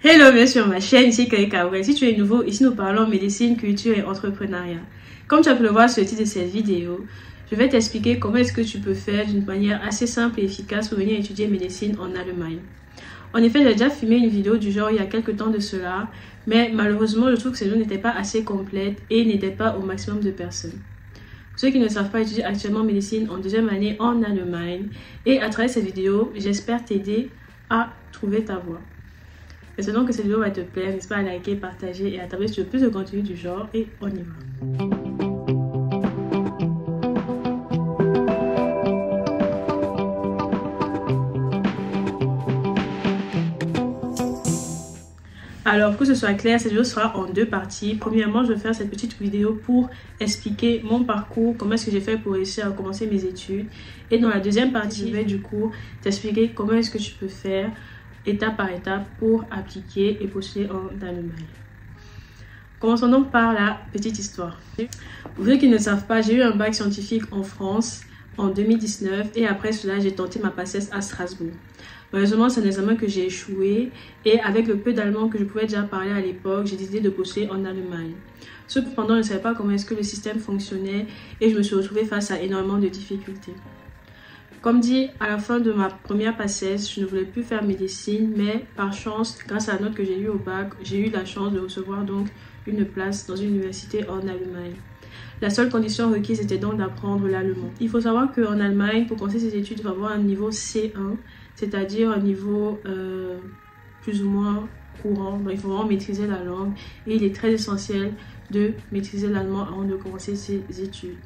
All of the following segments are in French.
Hello, bienvenue sur ma chaîne, ici Kaye Kaoué. Si tu es nouveau, ici nous parlons médecine, culture et entrepreneuriat. Comme tu as pu le voir sur le titre de cette vidéo, je vais t'expliquer comment est-ce que tu peux faire d'une manière assez simple et efficace pour venir étudier médecine en Allemagne. En effet, j'ai déjà filmé une vidéo du genre il y a quelques temps de cela, mais malheureusement, je trouve que cette vidéo n'était pas assez complète et n'était pas au maximum de personnes. Pour ceux qui ne savent pas, étudier actuellement médecine en deuxième année en Allemagne, et à travers cette vidéo, j'espère t'aider à trouver ta voie. J'espère donc que cette vidéo va te plaire, n'hésite pas à liker, partager et à t'abonner sur plus de contenu du genre et on y va. Alors, pour que ce soit clair, cette vidéo sera en deux parties. Premièrement, je vais faire cette petite vidéo pour expliquer mon parcours, comment est-ce que j'ai fait pour réussir à commencer mes études. Et dans la deuxième partie, je vais du coup t'expliquer comment est-ce que tu peux faire étape par étape pour appliquer et postuler en Allemagne. Commençons donc par la petite histoire. Pour ceux qui ne savent pas, j'ai eu un bac scientifique en France en 2019 et après cela, j'ai tenté ma PACES à Strasbourg. Malheureusement, c'est un examen que j'ai échoué et avec le peu d'allemand que je pouvais déjà parler à l'époque, j'ai décidé de postuler en Allemagne. Cependant, je ne savais pas comment est-ce que le système fonctionnait et je me suis retrouvée face à énormément de difficultés. Comme dit, à la fin de ma première PACES, je ne voulais plus faire médecine, mais par chance, grâce à la note que j'ai eue au bac, j'ai eu la chance de recevoir donc une place dans une université en Allemagne. La seule condition requise était donc d'apprendre l'allemand. Il faut savoir qu'en Allemagne, pour commencer ses études, il faut avoir un niveau C1, c'est-à-dire un niveau plus ou moins courant. Donc, il faut vraiment maîtriser la langue et il est très essentiel de maîtriser l'allemand avant de commencer ses études.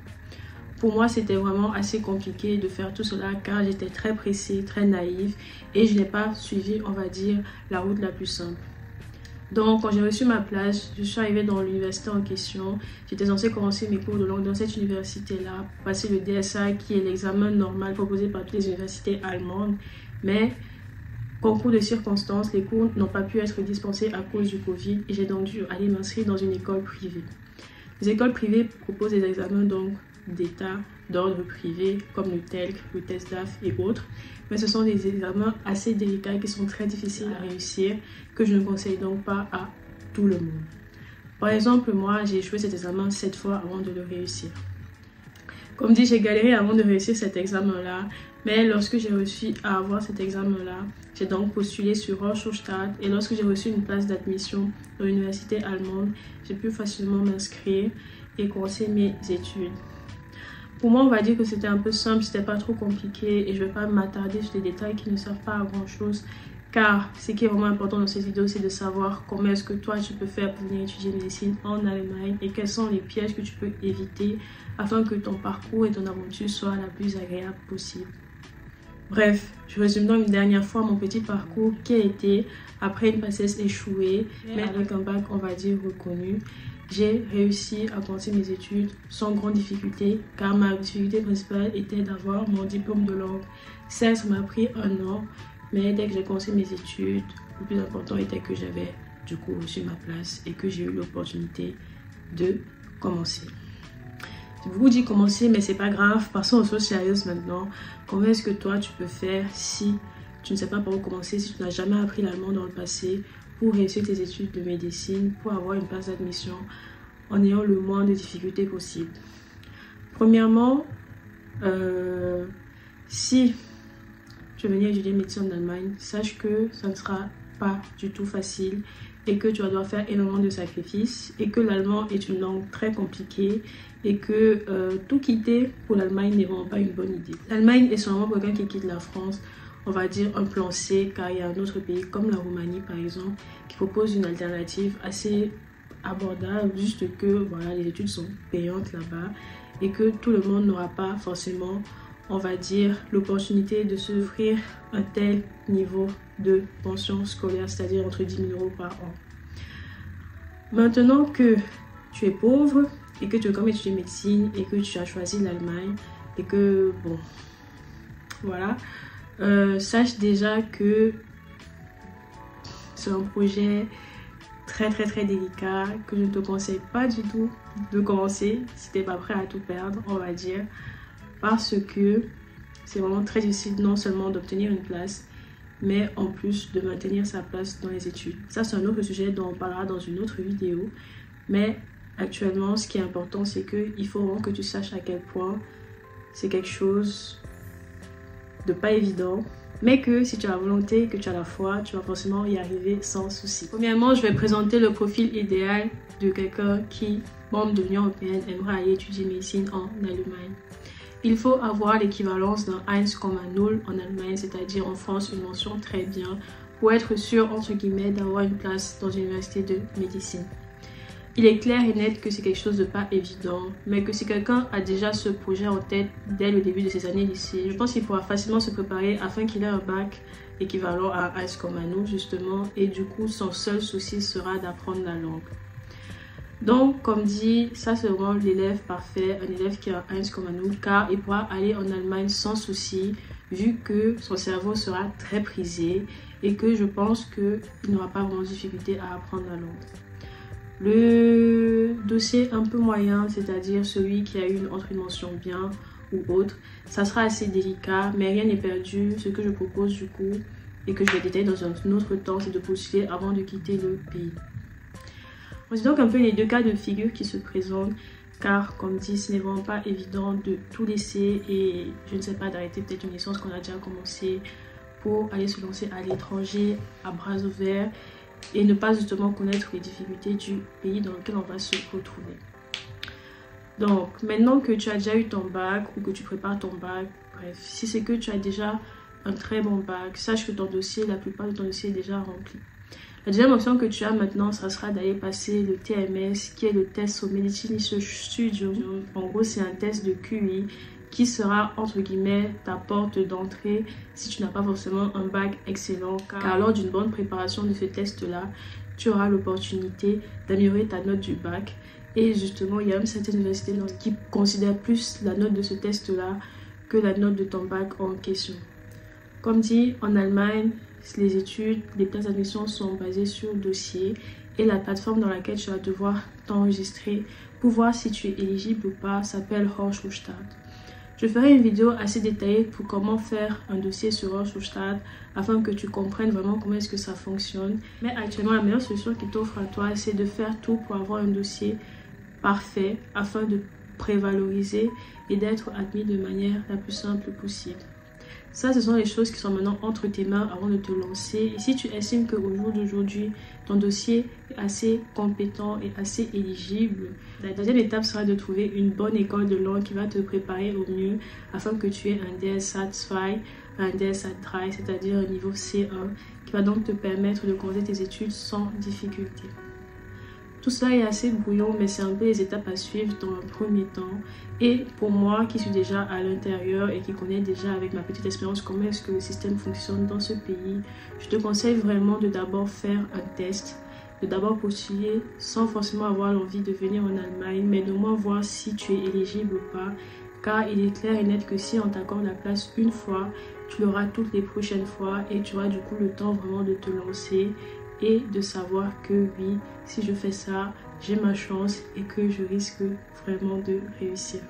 Pour moi, c'était vraiment assez compliqué de faire tout cela car j'étais très pressée, très naïve et je n'ai pas suivi, on va dire, la route la plus simple. Donc, quand j'ai reçu ma place, je suis arrivée dans l'université en question. J'étais censée commencer mes cours de langue dans cette université-là, passer le DSA qui est l'examen normal proposé par toutes les universités allemandes. Mais, concours de circonstances, les cours n'ont pas pu être dispensés à cause du Covid et j'ai donc dû aller m'inscrire dans une école privée. Les écoles privées proposent des examens donc d'État, d'ordre privé, comme le TELC, le test DAF et autres. Mais ce sont des examens assez délicats qui sont très difficiles à réussir, que je ne conseille donc pas à tout le monde. Par exemple, moi, j'ai échoué cet examen 7 fois avant de le réussir. Comme dit, j'ai galéré avant de réussir cet examen-là, mais lorsque j'ai réussi à avoir cet examen-là, j'ai donc postulé sur Hochschulstadt et lorsque j'ai reçu une place d'admission dans l'université allemande, j'ai pu facilement m'inscrire et commencer mes études. Pour moi, on va dire que c'était un peu simple, c'était pas trop compliqué et je vais pas m'attarder sur les détails qui ne servent pas à grand chose car ce qui est vraiment important dans cette vidéo, c'est de savoir comment est-ce que toi tu peux faire pour venir étudier médecine en Allemagne et quels sont les pièges que tu peux éviter afin que ton parcours et ton aventure soient la plus agréable possible. Bref, je résume donc une dernière fois mon petit parcours qui a été après une PACES échouée mais avec un bac on va dire reconnu. J'ai réussi à commencer mes études sans grande difficulté car ma difficulté principale était d'avoir mon diplôme de langue. Ça m'a pris 1 an, mais dès que j'ai commencé mes études, le plus important était que j'avais du coup reçu ma place et que j'ai eu l'opportunité de commencer. J'ai beaucoup dit commencer, mais c'est pas grave, passons aux choses sérieuses maintenant. Comment est-ce que toi tu peux faire si tu ne sais pas par où commencer, si tu n'as jamais appris l'allemand dans le passé, pour réussir tes études de médecine, pour avoir une place d'admission en ayant le moins de difficultés possible. Premièrement, si tu veux venir étudier médecine en Allemagne, sache que ça ne sera pas du tout facile et que tu vas devoir faire énormément de sacrifices et que l'allemand est une langue très compliquée et que tout quitter pour l'Allemagne n'est vraiment pas une bonne idée. L'Allemagne est seulement pour quelqu'un qui quitte la France, on va dire un plan C, car il y a un autre pays comme la Roumanie par exemple qui propose une alternative assez abordable, juste que voilà, les études sont payantes là-bas et que tout le monde n'aura pas forcément, on va dire, l'opportunité de s'offrir un tel niveau de pension scolaire, c'est-à-dire entre 10 000 € par an. Maintenant que tu es pauvre et que tu veux quand même étudier médecine et que tu as choisi l'Allemagne et que bon, voilà, sache déjà que c'est un projet très délicat que je ne te conseille pas du tout de commencer si tu n'es pas prêt à tout perdre, on va dire, parce que c'est vraiment très difficile non seulement d'obtenir une place mais en plus de maintenir sa place dans les études. Ça, c'est un autre sujet dont on parlera dans une autre vidéo. Mais actuellement, ce qui est important, c'est qu'il faut vraiment que tu saches à quel point c'est quelque chose de pas évident, mais que si tu as la volonté, que tu as la foi, tu vas forcément y arriver sans souci. Premièrement, je vais présenter le profil idéal de quelqu'un qui, membre de l'Union européenne, aimerait aller étudier médecine en Allemagne. Il faut avoir l'équivalence d'un 1,0 en Allemagne, c'est-à-dire en France une mention très bien, pour être sûr, entre guillemets, d'avoir une place dans une université de médecine. Il est clair et net que c'est quelque chose de pas évident, mais que si quelqu'un a déjà ce projet en tête dès le début de ses années lycée, je pense qu'il pourra facilement se préparer afin qu'il ait un bac équivalent à 1,0 justement, et du coup son seul souci sera d'apprendre la langue. Donc, comme dit, ça c'est vraiment l'élève parfait, un élève qui a 1,0 car il pourra aller en Allemagne sans souci, vu que son cerveau sera très prisé et que je pense qu'il n'aura pas vraiment de difficulté à apprendre la langue. Le dossier un peu moyen, c'est-à-dire celui qui a eu une mention bien ou autre, ça sera assez délicat, mais rien n'est perdu. Ce que je propose du coup, et que je vais détailler dans un autre temps, c'est de postuler avant de quitter le pays. Voici donc un peu les deux cas de figure qui se présentent, car comme dit, ce n'est vraiment pas évident de tout laisser et je ne sais pas, d'arrêter peut-être une licence qu'on a déjà commencé pour aller se lancer à l'étranger à bras ouverts et ne pas justement connaître les difficultés du pays dans lequel on va se retrouver. Donc maintenant que tu as déjà eu ton bac ou que tu prépares ton bac, bref, si c'est que tu as déjà un très bon bac, sache que ton dossier, la plupart de ton dossier est déjà rempli. La deuxième option que tu as maintenant, ça sera d'aller passer le TMS, qui est le test au Medicine Research Studio. En gros, c'est un test de QI qui sera, entre guillemets, ta porte d'entrée si tu n'as pas forcément un bac excellent. Car lors d'une bonne préparation de ce test-là, tu auras l'opportunité d'améliorer ta note du bac. Et justement, il y a même certaines universités qui considèrent plus la note de ce test-là que la note de ton bac en question. Comme dit, en Allemagne, les études, les places d'admission sont basées sur dossier et la plateforme dans laquelle tu vas devoir t'enregistrer pour voir si tu es éligible ou pas s'appelle Hochschulstart. Je ferai une vidéo assez détaillée pour comment faire un dossier sur Hochschulstart afin que tu comprennes vraiment comment est-ce que ça fonctionne. Mais actuellement, la meilleure solution qui t'offre à toi, c'est de faire tout pour avoir un dossier parfait afin de prévaloriser et d'être admis de manière la plus simple possible. Ça, ce sont les choses qui sont maintenant entre tes mains avant de te lancer. Et si tu estimes qu'au jour d'aujourd'hui, ton dossier est assez compétent et assez éligible, la deuxième étape sera de trouver une bonne école de langue qui va te préparer au mieux afin que tu aies un DSAT2, un DSAT3, c'est-à-dire un niveau C1, qui va donc te permettre de commencer tes études sans difficulté. Tout cela est assez brouillon, mais c'est un peu les étapes à suivre dans un premier temps. Et pour moi, qui suis déjà à l'intérieur et qui connais déjà avec ma petite expérience comment est-ce que le système fonctionne dans ce pays, je te conseille vraiment de d'abord faire un test, de d'abord postuler sans forcément avoir l'envie de venir en Allemagne, mais de moins voir si tu es éligible ou pas. Car il est clair et net que si on t'accorde la place une fois, tu l'auras toutes les prochaines fois et tu auras du coup le temps vraiment de te lancer et de savoir que oui, si je fais ça, j'ai ma chance et que je risque vraiment de réussir.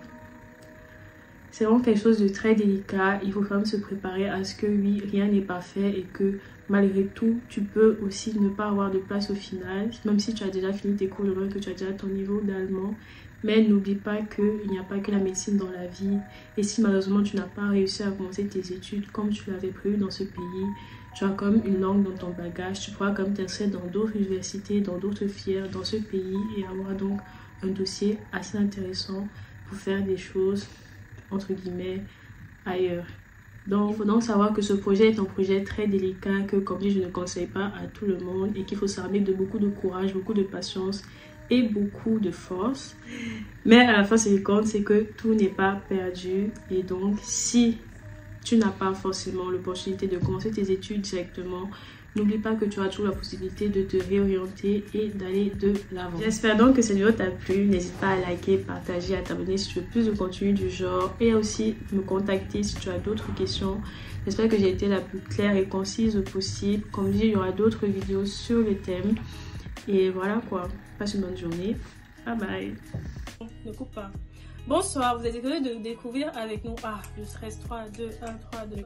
C'est vraiment quelque chose de très délicat. Il faut quand même se préparer à ce que oui, rien n'est parfait et que malgré tout, tu peux aussi ne pas avoir de place au final, même si tu as déjà fini tes cours de langue, que tu as déjà ton niveau d'allemand. Mais n'oublie pas qu'il n'y a pas que la médecine dans la vie. Et si malheureusement tu n'as pas réussi à commencer tes études comme tu l'avais prévu dans ce pays, tu as quand même une langue dans ton bagage. Tu pourras quand même t'inscrire dans d'autres universités, dans d'autres filières dans ce pays et avoir donc un dossier assez intéressant pour faire des choses entre guillemets ailleurs. Donc il faut donc savoir que ce projet est un projet très délicat que comme dit je ne conseille pas à tout le monde et qu'il faut s'armer de beaucoup de courage, beaucoup de patience et beaucoup de force. Mais à la fin ce qui compte c'est que tout n'est pas perdu et donc si tu n'as pas forcément l'opportunité de commencer tes études directement, n'oublie pas que tu as toujours la possibilité de te réorienter et d'aller de l'avant. J'espère donc que cette vidéo t'a plu. N'hésite pas à liker, partager, à t'abonner si tu veux plus de contenu du genre et aussi me contacter si tu as d'autres questions. J'espère que j'ai été la plus claire et concise possible. Comme dit, il y aura d'autres vidéos sur le thème. Et voilà quoi. Passe une bonne journée. Bye bye. Ne coupe pas. Bonsoir, vous êtes désolé de découvrir avec nous. Ah, je stresse. 3, 2, 1, 3, 2.